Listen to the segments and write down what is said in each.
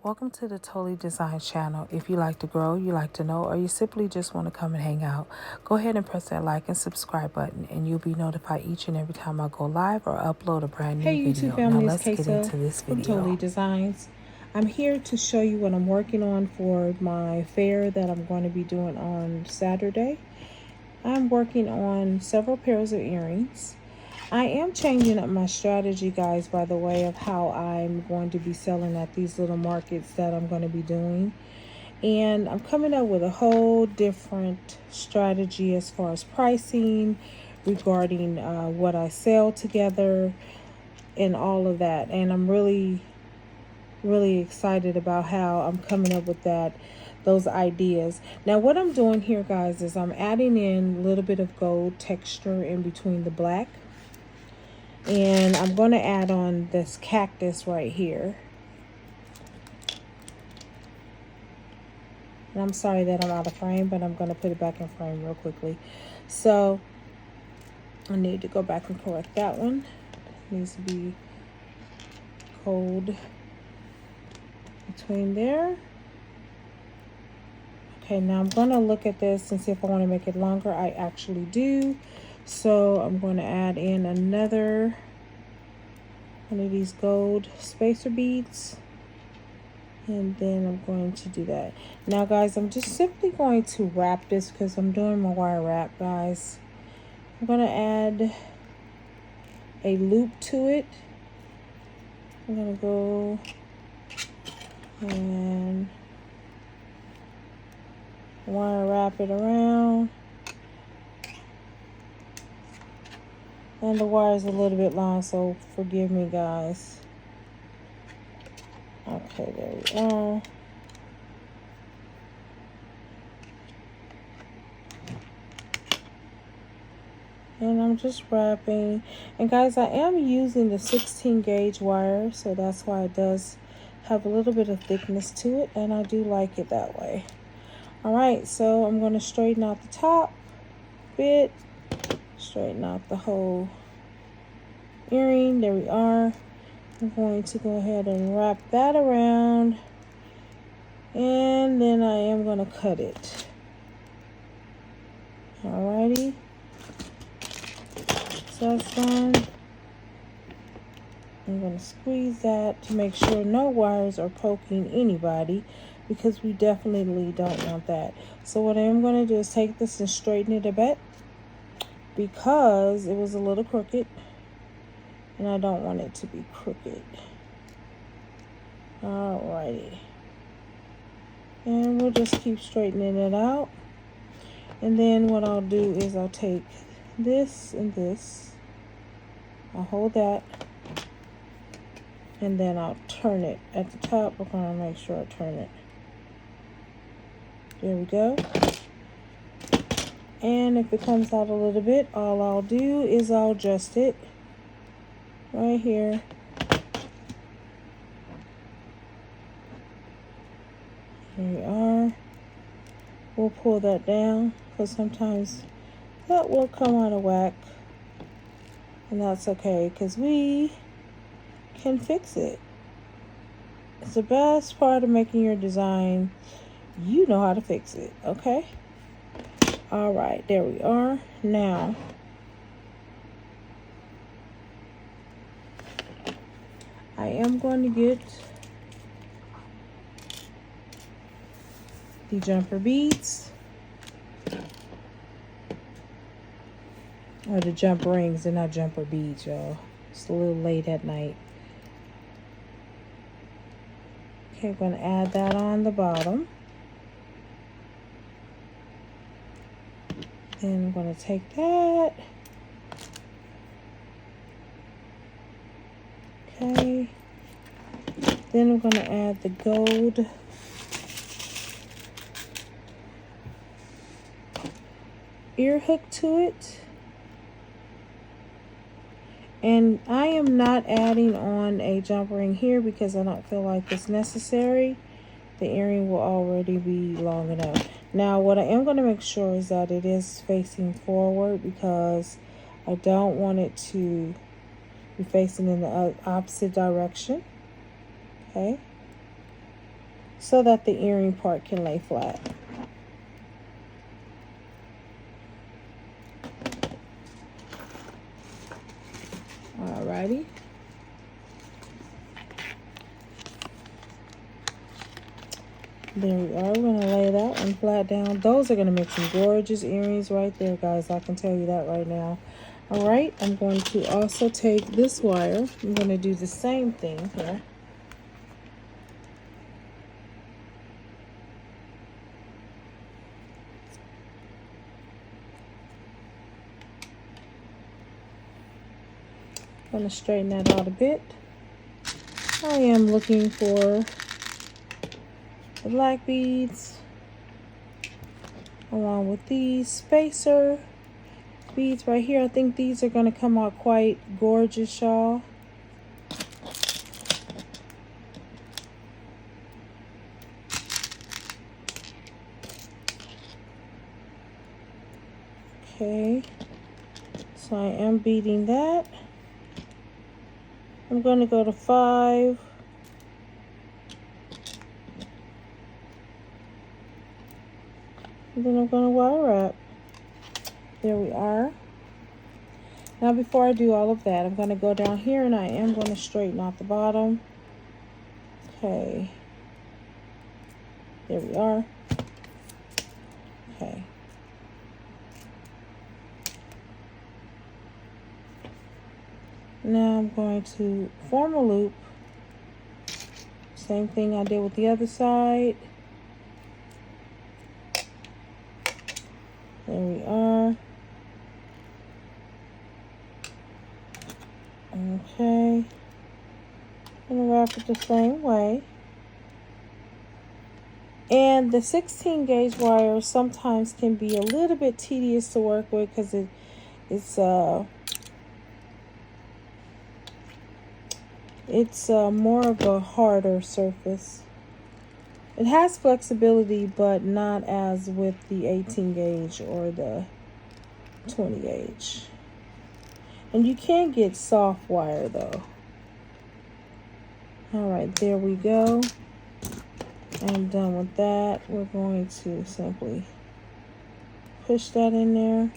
Welcome to the Totally Design channel. If you like to grow, you like to know, or you simply just want to come and hang out, go ahead and press that like and subscribe button and you'll be notified each and every time I go live or upload a brand new Hey video. YouTube family, Now it's let's get Kaysa into this from video. Totally Designs. I'm here to show you what I'm working on for my fair that I'm going to be doing on Saturday. I'm working on several pairs of earrings. I am changing up my strategy, guys, by the way, of how I'm going to be selling at these little markets that I'm going to be doing. And I'm coming up with a whole different strategy as far as pricing, regarding what I sell together and all of that. And I'm really excited about how I'm coming up with those ideas. Now what I'm doing here, guys, is I'm adding in a little bit of gold texture in between the black. And I'm going to add on this cactus right here. And I'm sorry that I'm out of frame, but I'm going to put it back in frame real quickly. So I need to go back and correct that one. It needs to be gold between there. Okay, now I'm going to look at this and see if I want to make it longer. I actually do. So I'm going to add in another one of these gold spacer beads. And then I'm going to do that. Now, guys, I'm just simply going to wrap this because I'm doing my wire wrap, guys. I'm going to add a loop to it. I'm going to go and wire wrap it around. And the wire is a little bit long, so forgive me, guys. Okay, there we are. And I'm just wrapping. And guys, I am using the 16 gauge wire, so that's why it does have a little bit of thickness to it, and I do like it that way. All right, so I'm going to straighten out the top bit, straighten out the whole earring. There we are. I'm going to go ahead and wrap that around, and then I am going to cut it. Alrighty, so that's done. I'm going to squeeze that to make sure no wires are poking anybody, because we definitely don't want that. So what I am going to do is take this and straighten it a bit, because it was a little crooked and I don't want it to be crooked. Alrighty, and we'll just keep straightening it out. And then what I'll do is I'll take this and this, I'll hold that, and then I'll turn it at the top. I'm going to make sure I turn it. There we go. And if it comes out a little bit, all I'll do is I'll adjust it right here. Here we are. We'll pull that down, because sometimes that will come out of whack. And that's okay, because we can fix it. It's the best part of making your design. You know how to fix it, okay? All right, there we are. Now, I am going to get the jumper beads, or the jump rings. They're not jumper beads, y'all. It's a little late at night. Okay, I'm going to add that on the bottom. Then I'm going to take that. Okay. Then I'm going to add the gold ear hook to it. And I am not adding on a jump ring here because I don't feel like it's necessary. The earring will already be long enough. Now, what I am going to make sure is that it is facing forward, because I don't want it to be facing in the opposite direction. Okay. so that the earring part can lay flat. Alrighty. There we are. We're going to lay that one flat down. Those are going to make some gorgeous earrings right there, guys. I can tell you that right now. All right. I'm going to also take this wire. I'm going to do the same thing here. I'm going to straighten that out a bit. I am looking for the black beads along with these spacer beads right here. I think these are going to come out quite gorgeous, y'all. Okay, so I am beading that. I'm going to go to 5. And then I'm going to wire wrap. There we are. Now before I do all of that, I'm going to go down here and I am going to straighten out the bottom. Okay. There we are. Okay. Now I'm going to form a loop. Same thing I did with the other side. There we are. Okay. I'm going to wrap it the same way. And the 16 gauge wire sometimes can be a little bit tedious to work with because it's more of a harder surface. It has flexibility, but not as with the 18 gauge or the 20 gauge. And you can get soft wire though. All right, there we go. I'm done with that. We're going to simply push that in there.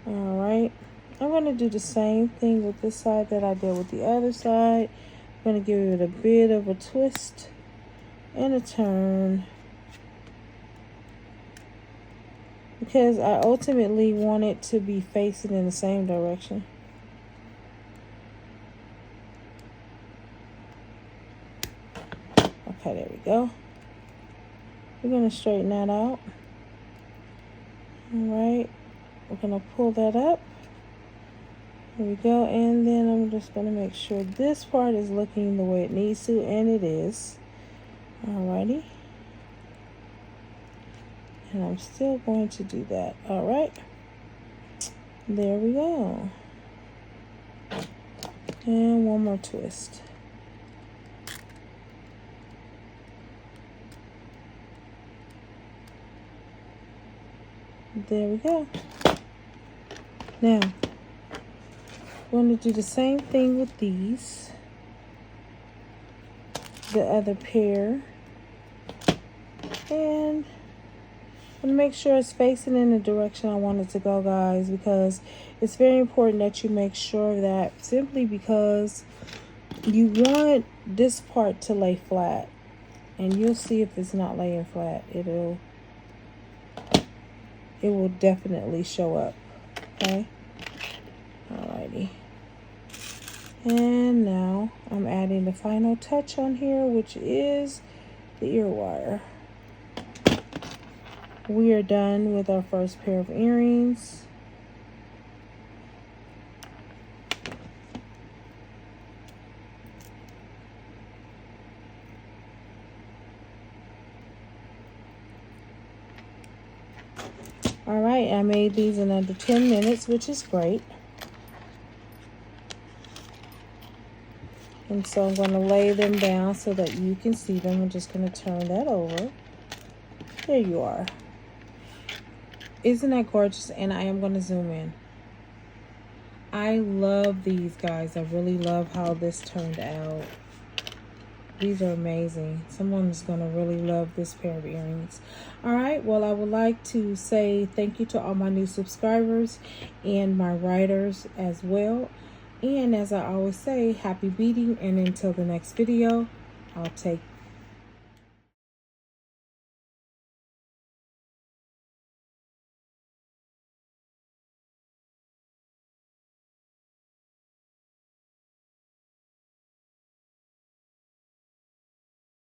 All right. I'm going to do the same thing with this side that I did with the other side. I'm going to give it a bit of a twist and a turn, because I ultimately want it to be facing in the same direction. Okay, there we go. We're going to straighten that out. All right, we're going to pull that up. There we go, and then I'm just going to make sure this part is looking the way it needs to, and it is. Alrighty. And I'm still going to do that. Alright. There we go. And one more twist. There we go. Now, I'm going to do the same thing with these. The other pair. And I'm going to make sure it's facing in the direction I want it to go, guys, because it's very important that you make sure of that, simply because you want this part to lay flat. And you'll see if it's not laying flat, it will definitely show up. Okay? Alrighty. And now I'm adding the final touch on here, which is the ear wire. We are done with our first pair of earrings. All right, I made these in under 10 minutes, which is great. And so I'm going to lay them down so that you can see them. I'm just going to turn that over. There you are. Isn't that gorgeous? And I am going to zoom in. I love these, guys. I really love how this turned out. These are amazing. Someone's going to really love this pair of earrings. All right. Well, I would like to say thank you to all my new subscribers and my writers as well. And as I always say, happy beading. And until the next video, I'll take